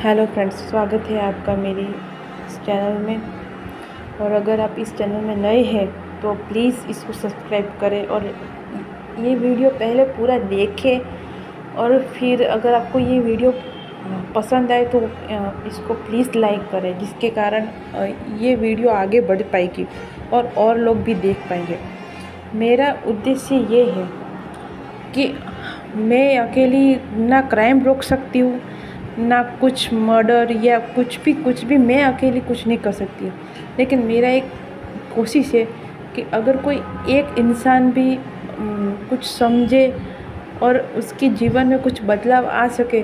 Hello friends, स्वागत है आपका मेरी इस चैनल में। और अगर आप इस चैनल में नए हैं तो प्लीज़ इसको सब्सक्राइब करें और ये वीडियो पहले पूरा देखें। और फिर अगर आपको ये वीडियो पसंद आए तो इसको प्लीज़ लाइक करें, जिसके कारण ये वीडियो आगे बढ़ पाएगी और लोग भी देख पाएंगे। मेरा उद्देश्य ये है कि मैं अकेली ना क्राइम रोक सकती हूँ, ना कुछ मर्डर या कुछ भी मैं अकेली कुछ नहीं कर सकती हूँ। लेकिन मेरा एक कोशिश है कि अगर कोई एक इंसान भी कुछ समझे और उसके जीवन में कुछ बदलाव आ सके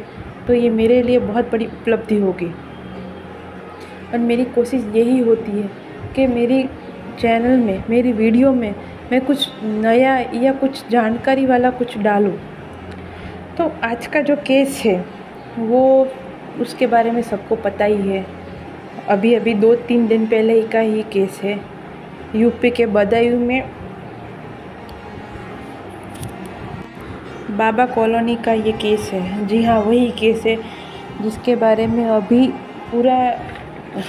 तो ये मेरे लिए बहुत बड़ी उपलब्धि होगी। और मेरी कोशिश यही होती है कि मेरी चैनल में, मेरी वीडियो में मैं कुछ नया या कुछ जानकारी वाला कुछ डालूं। तो आज का जो केस है वो उसके बारे में सबको पता ही है। अभी 2-3 दिन पहले ही का ही केस है। यूपी के बदायूं में बाबा कॉलोनी का ये केस है। जी हाँ, वही केस है जिसके बारे में अभी पूरा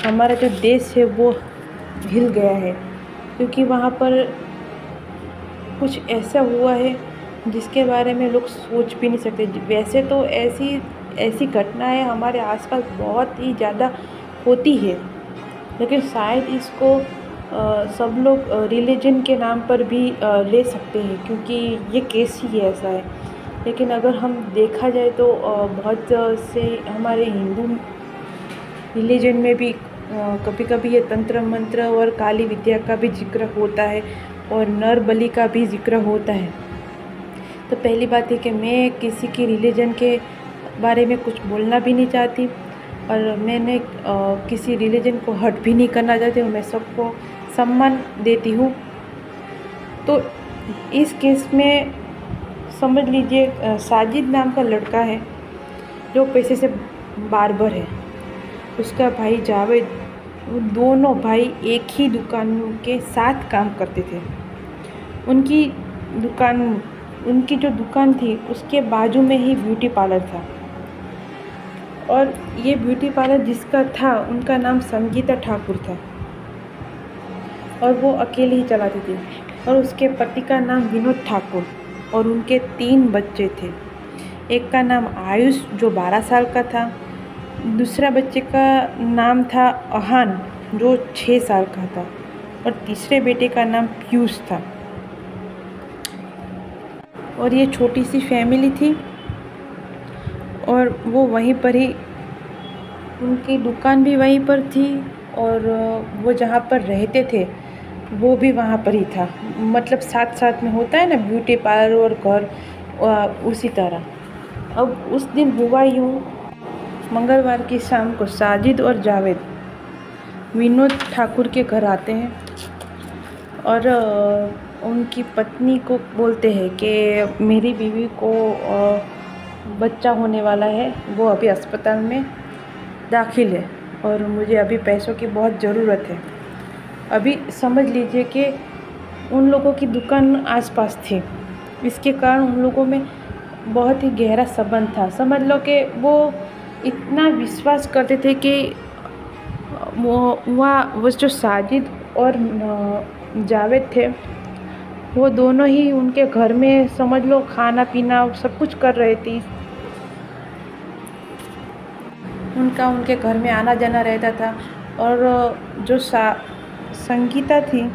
हमारा जो देश है वो हिल गया है, क्योंकि वहाँ पर कुछ ऐसा हुआ है जिसके बारे में लोग सोच भी नहीं सकते। वैसे तो ऐसी घटनाएं हमारे आसपास बहुत ही ज़्यादा होती है, लेकिन शायद इसको सब लोग रिलीजन के नाम पर भी ले सकते हैं, क्योंकि ये केस ही ऐसा है। लेकिन अगर हम देखा जाए तो बहुत से हमारे हिंदू रिलीजन में भी कभी कभी ये तंत्र मंत्र और काली विद्या का भी जिक्र होता है और नर बलि का भी जिक्र होता है। तो पहली बात है कि मैं किसी की रिलीजन के बारे में कुछ बोलना भी नहीं चाहती और मैंने किसी रिलीजन को हर्ट भी नहीं करना चाहती हूँ। मैं सबको सम्मान देती हूँ। तो इस केस में समझ लीजिए साजिद नाम का लड़का है जो पैसे से बार्बर है, उसका भाई जावेद, वो दोनों भाई एक ही दुकान के साथ काम करते थे। उनकी जो दुकान थी उसके बाजू में ही ब्यूटी पार्लर था, और ये ब्यूटी पार्लर जिसका था उनका नाम संगीता ठाकुर था और वो अकेले ही चलाती थी। और उसके पति का नाम विनोद ठाकुर और उनके 3 बच्चे थे। एक का नाम आयुष जो 12 साल का था, दूसरा बच्चे का नाम था अहान जो 6 साल का था, और तीसरे बेटे का नाम पीयूष था। और ये छोटी सी फैमिली थी और वो वहीं पर ही, उनकी दुकान भी वहीं पर थी और वो जहाँ पर रहते थे वो भी वहाँ पर ही था। मतलब साथ साथ में होता है ना ब्यूटी पार्लर और घर, उसी तरह। अब उस दिन हुआ यूँ, मंगलवार की शाम को साजिद और जावेद विनोद ठाकुर के घर आते हैं और उनकी पत्नी को बोलते हैं कि मेरी बीवी को बच्चा होने वाला है, वो अभी अस्पताल में दाखिल है और मुझे अभी पैसों की बहुत ज़रूरत है। अभी समझ लीजिए कि उन लोगों की दुकान आसपास थी, इसके कारण उन लोगों में बहुत ही गहरा संबंध था। समझ लो कि वो इतना विश्वास करते थे कि वो जो साजिद और जावेद थे वो दोनों ही उनके घर में समझ लो खाना पीना सब कुछ कर रहे थे। उनके घर में आना जाना रहता था। और जो संगीता थी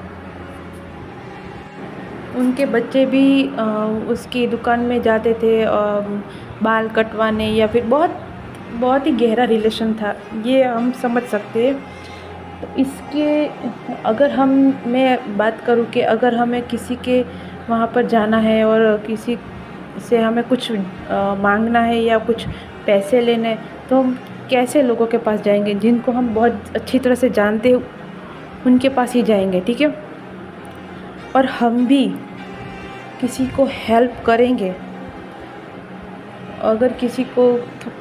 उनके बच्चे भी उसकी दुकान में जाते थे बाल कटवाने, या फिर बहुत ही गहरा रिलेशन था, ये हम समझ सकते हैं। तो इसके अगर मैं बात करूँ कि अगर हमें किसी के वहाँ पर जाना है और किसी से हमें कुछ मांगना है या कुछ पैसे लेने हैं, तो हम कैसे लोगों के पास जाएंगे? जिनको हम बहुत अच्छी तरह से जानते हैं उनके पास ही जाएंगे, ठीक है। और हम भी किसी को हेल्प करेंगे। अगर किसी को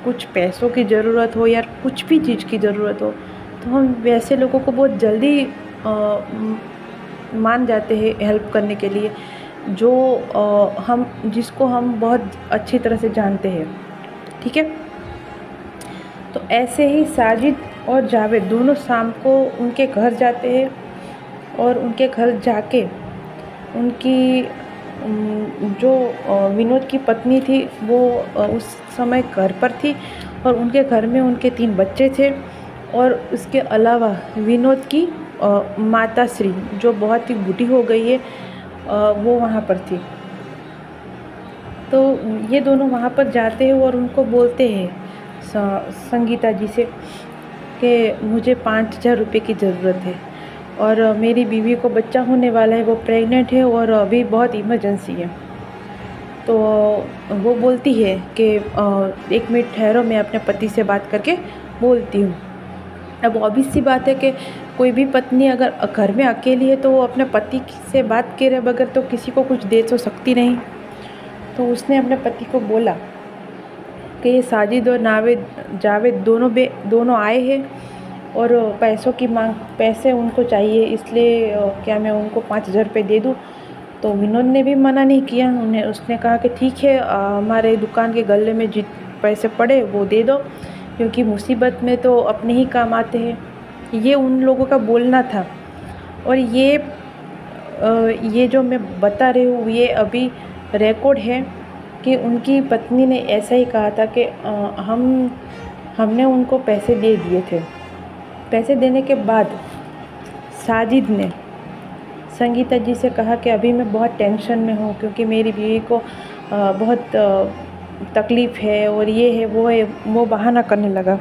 कुछ पैसों की ज़रूरत हो या कुछ भी चीज़ की ज़रूरत हो तो हम वैसे लोगों को बहुत जल्दी मान जाते हैं हेल्प करने के लिए, जिसको हम बहुत अच्छी तरह से जानते हैं, ठीक है। तो ऐसे ही साजिद और जावेद दोनों शाम को उनके घर जाते हैं और उनके घर जाके उनकी जो विनोद की पत्नी थी वो उस समय घर पर थी और उनके घर में उनके 3 बच्चे थे और उसके अलावा विनोद की माता श्री जो बहुत ही बूढ़ी हो गई है वो वहाँ पर थी। तो ये दोनों वहाँ पर जाते हैं और उनको बोलते हैं संगीता जी से कि मुझे 5,000 रुपये की ज़रूरत है और मेरी बीवी को बच्चा होने वाला है, वो प्रेग्नेंट है और अभी बहुत इमरजेंसी है। तो वो बोलती है कि 1 मिनट ठहरो, मैं अपने पति से बात करके बोलती हूँ। अब ऑब्वियस सी बात है कि कोई भी पत्नी अगर घर में अकेली है तो वो अपने पति से बात करे बगैर तो किसी को कुछ दे तो सकती नहीं। तो उसने अपने पति को बोला कि ये साजिद और जावेद दोनों आए हैं और पैसे उनको चाहिए, इसलिए क्या मैं उनको 5,000 रुपये दे दूँ। तो विनोद ने भी मना नहीं किया। उसने कहा कि ठीक है, हमारे दुकान के गले में जितने पैसे पड़े वो दे दो, क्योंकि मुसीबत में तो अपने ही काम आते हैं। ये उन लोगों का बोलना था। और ये जो मैं बता रही हूँ ये अभी रिकॉर्ड है कि उनकी पत्नी ने ऐसा ही कहा था कि हमने उनको पैसे दे दिए थे। पैसे देने के बाद साजिद ने संगीता जी से कहा कि अभी मैं बहुत टेंशन में हूँ क्योंकि मेरी बीवी को बहुत तकलीफ़ है और ये है वो है। वो बहाना करने लगा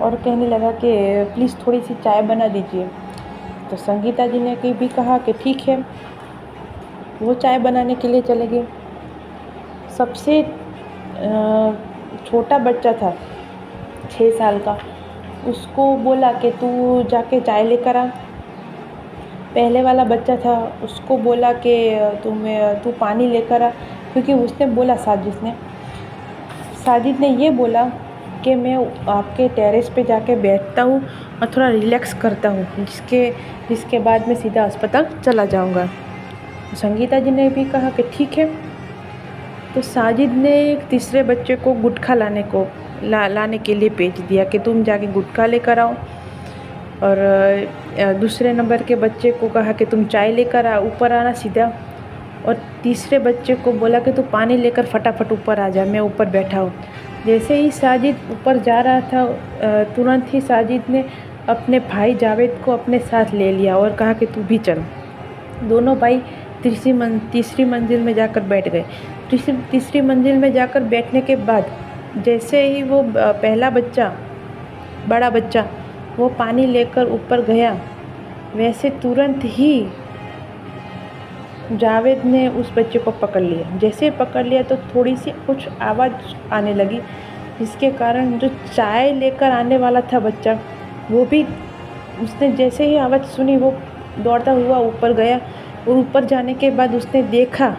और कहने लगा कि प्लीज़ थोड़ी सी चाय बना दीजिए। तो संगीता जी ने भी कहा कि ठीक है। वो चाय बनाने के लिए चले गए। सबसे छोटा बच्चा था 6 साल का, उसको बोला कि तू जाके चाय लेकर आ। पहले वाला बच्चा था उसको बोला कि तू पानी लेकर आ, क्योंकि उसने बोला साजिद ने ये बोला कि मैं आपके टेरेस पे जाके बैठता हूँ और थोड़ा रिलैक्स करता हूँ, जिसके बाद मैं सीधा अस्पताल चला जाऊँगा। संगीता जी ने भी कहा कि ठीक है। तो साजिद ने एक तीसरे बच्चे को गुटखा लाने के लिए भेज दिया कि तुम जाके गुटखा लेकर आओ, और दूसरे नंबर के बच्चे को कहा कि तुम चाय लेकर ऊपर आना सीधा, और तीसरे बच्चे को बोला कि तू पानी लेकर फटाफट ऊपर आ जा, मैं ऊपर बैठा हूँ। जैसे ही साजिद ऊपर जा रहा था तुरंत ही साजिद ने अपने भाई जावेद को अपने साथ ले लिया और कहा कि तू भी चल। दोनों भाई तीसरी मंजिल में जाकर बैठ गए। तीसरी मंजिल में जाकर बैठने के बाद जैसे ही वो बड़ा बच्चा वो पानी लेकर ऊपर गया, वैसे तुरंत ही जावेद ने उस बच्चे को पकड़ लिया। जैसे पकड़ लिया तो थोड़ी सी कुछ आवाज़ आने लगी, जिसके कारण जो चाय लेकर आने वाला था बच्चा, वो भी उसने जैसे ही आवाज़ सुनी वो दौड़ता हुआ ऊपर गया। और ऊपर जाने के बाद उसने देखा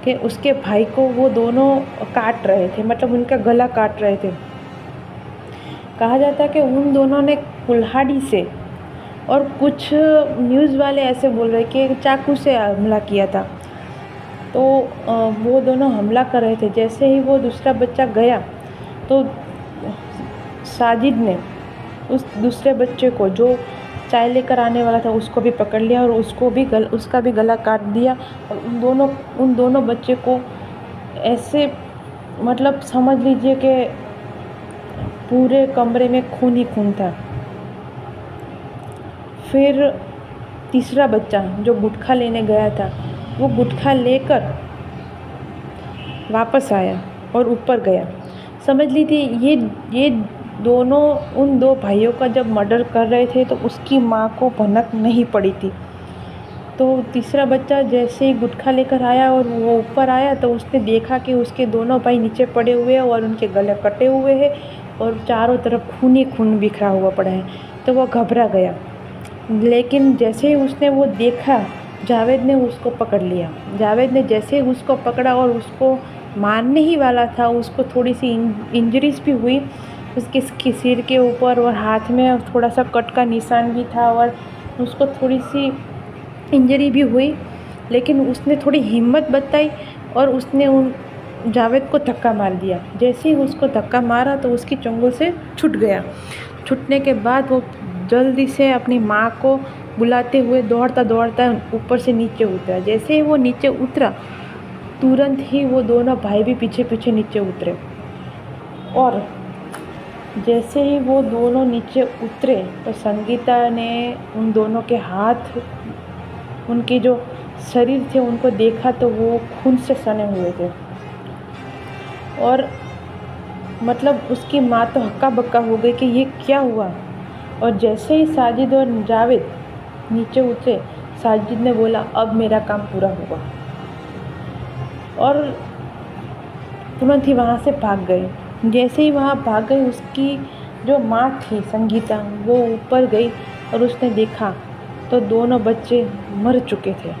कि उसके भाई को वो दोनों काट रहे थे, मतलब उनका गला काट रहे थे। कहा जाता है कि उन दोनों ने कुल्हाड़ी से, और कुछ न्यूज़ वाले ऐसे बोल रहे कि चाकू से हमला किया था। तो वो दोनों हमला कर रहे थे। जैसे ही वो दूसरा बच्चा गया तो साजिद ने उस दूसरे बच्चे को जो चाय लेकर आने वाला था उसको भी पकड़ लिया और उसका भी गला काट दिया। और उन दोनों बच्चे को ऐसे, मतलब समझ लीजिए कि पूरे कमरे में खून ही खून था। फिर तीसरा बच्चा जो गुटखा लेने गया था, वो गुटखा लेकर वापस आया और ऊपर गया। समझ लीजिए ये दोनों उन 2 भाइयों का जब मर्डर कर रहे थे तो उसकी माँ को भनक नहीं पड़ी थी। तो तीसरा बच्चा जैसे ही गुटखा लेकर आया और वो ऊपर आया तो उसने देखा कि उसके दोनों भाई नीचे पड़े हुए हैं और उनके गले कटे हुए हैं और चारों तरफ खून ही खून बिखरा हुआ पड़ा है। तो वो घबरा गया, लेकिन जैसे ही उसने वो देखा, जावेद ने उसको पकड़ लिया। जावेद ने जैसे ही उसको पकड़ा और उसको मारने ही वाला था, उसको थोड़ी सी इंजरीज भी हुई, उसके सिर के ऊपर और हाथ में थोड़ा सा कट का निशान भी था और उसको थोड़ी सी इंजरी भी हुई। लेकिन उसने थोड़ी हिम्मत बताई और उसने जावेद को धक्का मार दिया। जैसे ही उसको धक्का मारा तो उसकी चंगुल से छूट गया। छूटने के बाद वो जल्दी से अपनी माँ को बुलाते हुए दौड़ता दौड़ता ऊपर से नीचे उतरा। जैसे ही वो नीचे उतरा तुरंत ही वो दोनों भाई भी पीछे पीछे नीचे उतरे। और जैसे ही वो दोनों नीचे उतरे तो संगीता ने उन दोनों के हाथ, उनके जो शरीर थे उनको देखा तो वो खून से सने हुए थे। और मतलब उसकी माँ तो हक्का बक्का हो गई कि ये क्या हुआ। और जैसे ही साजिद और जावेद नीचे उतरे, साजिद ने बोला अब मेरा काम पूरा होगा, और तुरंत ही वहाँ से भाग गए। जैसे ही वहाँ भाग गई, उसकी जो माँ थी संगीता, वो ऊपर गई और उसने देखा तो दोनों बच्चे मर चुके थे।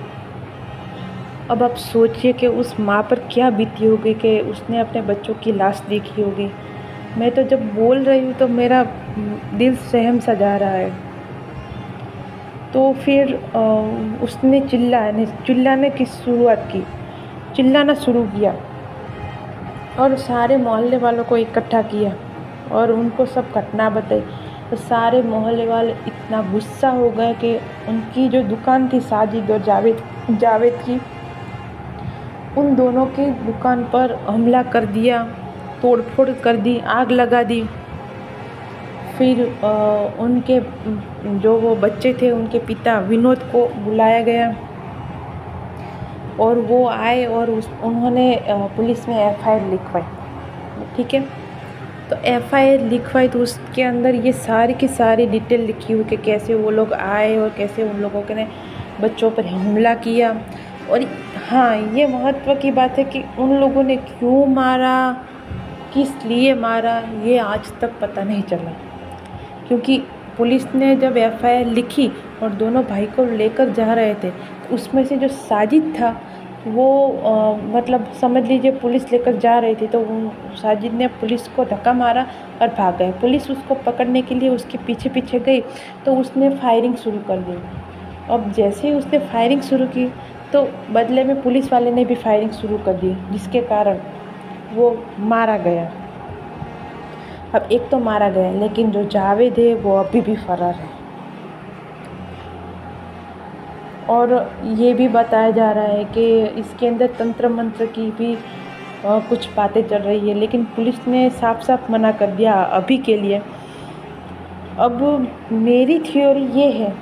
अब आप सोचिए कि उस माँ पर क्या बीती होगी कि उसने अपने बच्चों की लाश देखी होगी। मैं तो जब बोल रही हूँ तो मेरा दिल सहम सा जा रहा है। तो फिर उसने चिल्लाने की शुरुआत की, चिल्लाना शुरू किया और सारे मोहल्ले वालों को इकट्ठा किया और उनको सब घटना बताई। तो सारे मोहल्ले वाले इतना गुस्सा हो गए कि उनकी जो दुकान थी साजिद और जावेद की, उन दोनों की दुकान पर हमला कर दिया, तोड़फोड़ कर दी, आग लगा दी। फिर उनके जो वो बच्चे थे उनके पिता विनोद को बुलाया गया और वो आए और उन्होंने पुलिस में एफआईआर लिखवाई। ठीक है, तो एफआईआर लिखवाई तो उसके अंदर ये सारी की सारी डिटेल लिखी हुई कि कैसे वो लोग आए और कैसे उन लोगों ने बच्चों पर हमला किया। और हाँ, ये महत्व की बात है कि उन लोगों ने क्यों मारा, किस लिए मारा, ये आज तक पता नहीं चला। क्योंकि पुलिस ने जब एफआईआर लिखी और दोनों भाई को लेकर जा रहे थे, तो उसमें से जो साजिद था वो मतलब समझ लीजिए पुलिस लेकर जा रही थी, तो साजिद ने पुलिस को धक्का मारा और भाग गए। पुलिस उसको पकड़ने के लिए उसके पीछे पीछे गई तो उसने फायरिंग शुरू कर दी। अब जैसे ही उसने फायरिंग शुरू की तो बदले में पुलिस वाले ने भी फायरिंग शुरू कर दी, जिसके कारण वो मारा गया। अब एक तो मारा गया, लेकिन जो जावेद है वो अभी भी फरार है। और ये भी बताया जा रहा है कि इसके अंदर तंत्र मंत्र की भी कुछ बातें चल रही है, लेकिन पुलिस ने साफ साफ मना कर दिया अभी के लिए। अब मेरी थ्योरी ये है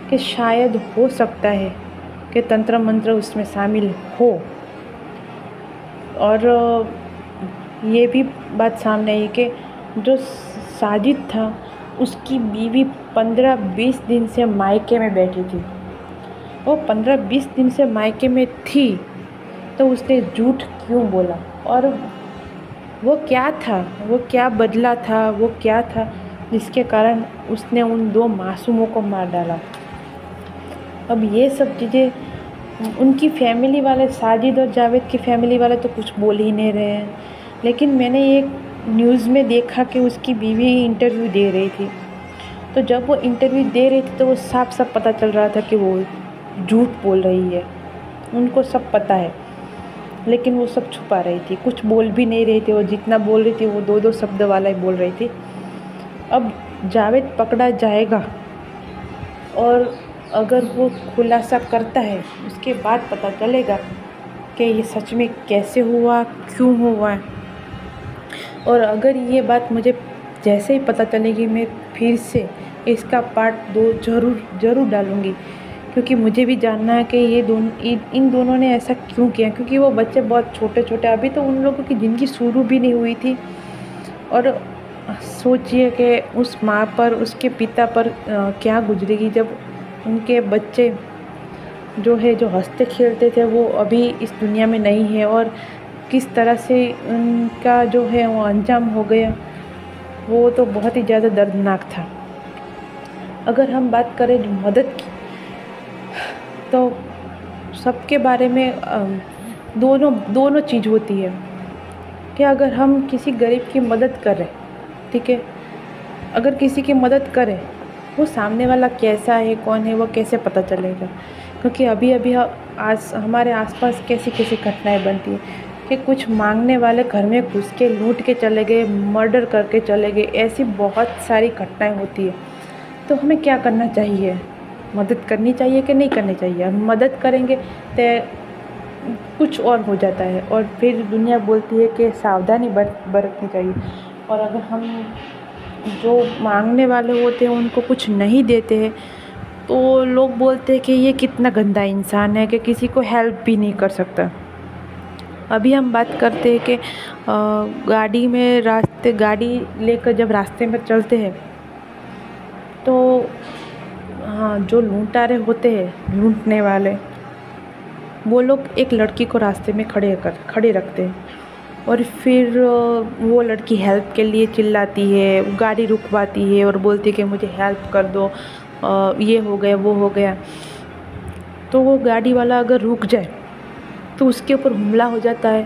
कि शायद हो सकता है कि तंत्र मंत्र उसमें शामिल हो। और ये भी बात सामने आई कि जो साजिद था उसकी बीवी 15-20 दिन से मायके में बैठी थी। वो 15-20 दिन से मायके में थी तो उसने झूठ क्यों बोला, और वो क्या था, वो क्या बदला था, वो क्या था जिसके कारण उसने उन दो मासूमों को मार डाला। अब ये सब चीज़ें उनकी फैमिली वाले, साजिद और जावेद की फैमिली वाले तो कुछ बोल ही नहीं रहे हैं। लेकिन मैंने एक न्यूज़ में देखा कि उसकी बीवी इंटरव्यू दे रही थी, तो जब वो इंटरव्यू दे रही थी तो वो साफ साफ पता चल रहा था कि वो झूठ बोल रही है। उनको सब पता है, लेकिन वो सब छुपा रही थी, कुछ बोल भी नहीं रही थी। वो जितना बोल रही थी वो 2-2 शब्द वाला ही बोल रही थी। अब जावेद पकड़ा जाएगा और अगर वो खुलासा करता है उसके बाद पता चलेगा कि ये सच में कैसे हुआ, क्यों हुआ। और अगर ये बात मुझे जैसे ही पता चलेगी मैं फिर से इसका पार्ट 2 ज़रूर डालूँगी, क्योंकि मुझे भी जानना है कि इन दोनों ने ऐसा क्यों किया। क्योंकि वो बच्चे बहुत छोटे छोटे, अभी तो उन लोगों की ज़िंदगी शुरू भी नहीं हुई थी। और सोचिए कि उस माँ पर, उसके पिता पर क्या गुजरेगी जब उनके बच्चे जो हंसते खेलते थे वो अभी इस दुनिया में नहीं है, और किस तरह से उनका जो है वो अंजाम हो गया, वो तो बहुत ही ज़्यादा दर्दनाक था। अगर हम बात करें मदद की, तो सबके बारे में दोनों चीज़ होती है कि अगर हम किसी गरीब की मदद करें, ठीक है, अगर किसी की मदद करें, वो सामने वाला कैसा है, कौन है, वो कैसे पता चलेगा। क्योंकि अभी आज हमारे आसपास कैसी कैसी घटनाएं बनती हैं। कि कुछ मांगने वाले घर में घुस के लूट के चले गए, मर्डर करके चले गए। ऐसी बहुत सारी घटनाएं होती है। तो हमें क्या करना चाहिए? मदद करनी चाहिए कि नहीं करनी चाहिए? हम मदद करेंगे तो कुछ और हो जाता है और फिर दुनिया बोलती है कि सावधानी बरतनी चाहिए। और अगर हम जो मांगने वाले होते हैं उनको कुछ नहीं देते हैं तो लोग बोलते हैं कि ये कितना गंदा इंसान है कि किसी को हेल्प भी नहीं कर सकता। अभी हम बात करते हैं कि गाड़ी लेकर जब रास्ते में चलते हैं तो हाँ, जो लूटारे होते हैं, लूटने वाले, वो लोग एक लड़की को रास्ते में खड़े रखते हैं और फिर वो लड़की हेल्प के लिए चिल्लाती है, गाड़ी रुकवाती है और बोलती है कि मुझे हेल्प कर दो, ये हो गया वो हो गया। तो वो गाड़ी वाला अगर रुक जाए तो उसके ऊपर हमला हो जाता है।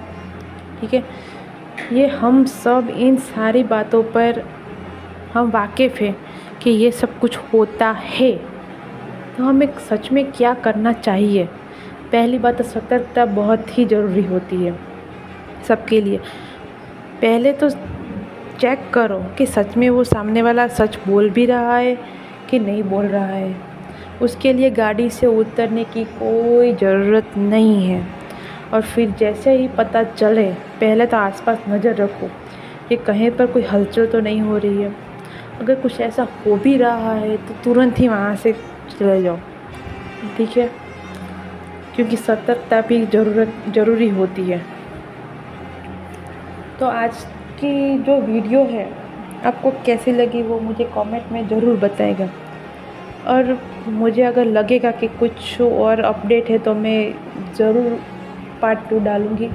ठीक है, ये हम सब इन सारी बातों पर हम वाकिफ़ हैं कि ये सब कुछ होता है। तो हमें सच में क्या करना चाहिए? पहली बात तो सतर्कता बहुत ही ज़रूरी होती है सबके लिए। पहले तो चेक करो कि सच में वो सामने वाला सच बोल भी रहा है कि नहीं बोल रहा है। उसके लिए गाड़ी से उतरने की कोई ज़रूरत नहीं है। और फिर जैसे ही पता चले, पहले तो आसपास नज़र रखो कि कहीं पर कोई हलचल तो नहीं हो रही है। अगर कुछ ऐसा हो भी रहा है तो तुरंत ही वहाँ से चले जाओ। ठीक है, क्योंकि सतर्कता भी ज़रूरी होती है। तो आज की जो वीडियो है आपको कैसी लगी वो मुझे कमेंट में ज़रूर बताएगा। और मुझे अगर लगेगा कि कुछ और अपडेट है तो मैं ज़रूर पार्ट 2 डालूँगी।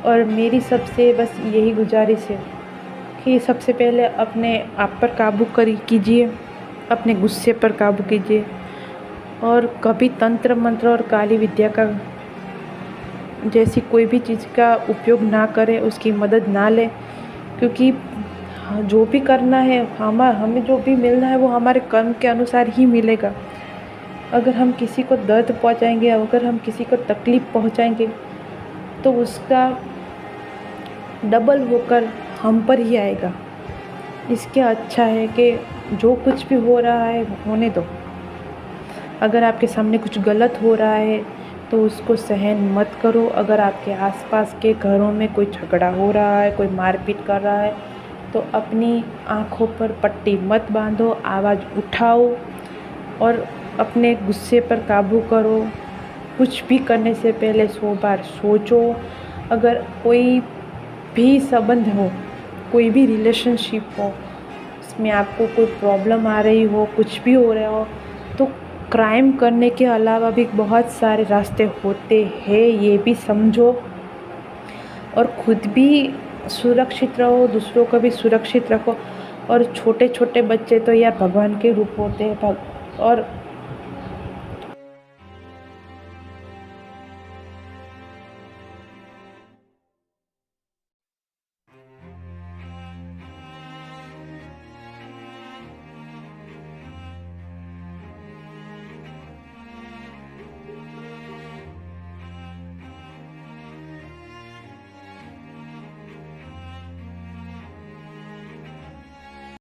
और मेरी सबसे बस यही गुजारिश है कि सबसे पहले अपने आप पर काबू कीजिए, अपने गुस्से पर काबू कीजिए और कभी तंत्र मंत्र और काली विद्या का जैसी कोई भी चीज़ का उपयोग ना करें, उसकी मदद ना लें। क्योंकि जो भी करना है, हमें जो भी मिलना है वो हमारे कर्म के अनुसार ही मिलेगा। अगर हम किसी को दर्द पहुंचाएंगे, अगर हम किसी को तकलीफ़ पहुंचाएंगे तो उसका डबल होकर हम पर ही आएगा। इसके अच्छा है कि जो कुछ भी हो रहा है होने दो। अगर आपके सामने कुछ गलत हो रहा है तो उसको सहन मत करो। अगर आपके आसपास के घरों में कोई झगड़ा हो रहा है, कोई मारपीट कर रहा है तो अपनी आँखों पर पट्टी मत बांधो, आवाज़ उठाओ और अपने गुस्से पर काबू करो। कुछ भी करने से पहले 100 बार सोचो। अगर कोई भी संबंध हो, कोई भी रिलेशनशिप हो, उसमें आपको कोई प्रॉब्लम आ रही हो, कुछ भी हो रहा हो, तो क्राइम करने के अलावा भी बहुत सारे रास्ते होते हैं, ये भी समझो। और खुद भी सुरक्षित रहो, दूसरों को भी सुरक्षित रखो। और छोटे छोटे बच्चे तो यार भगवान के रूप होते हैं और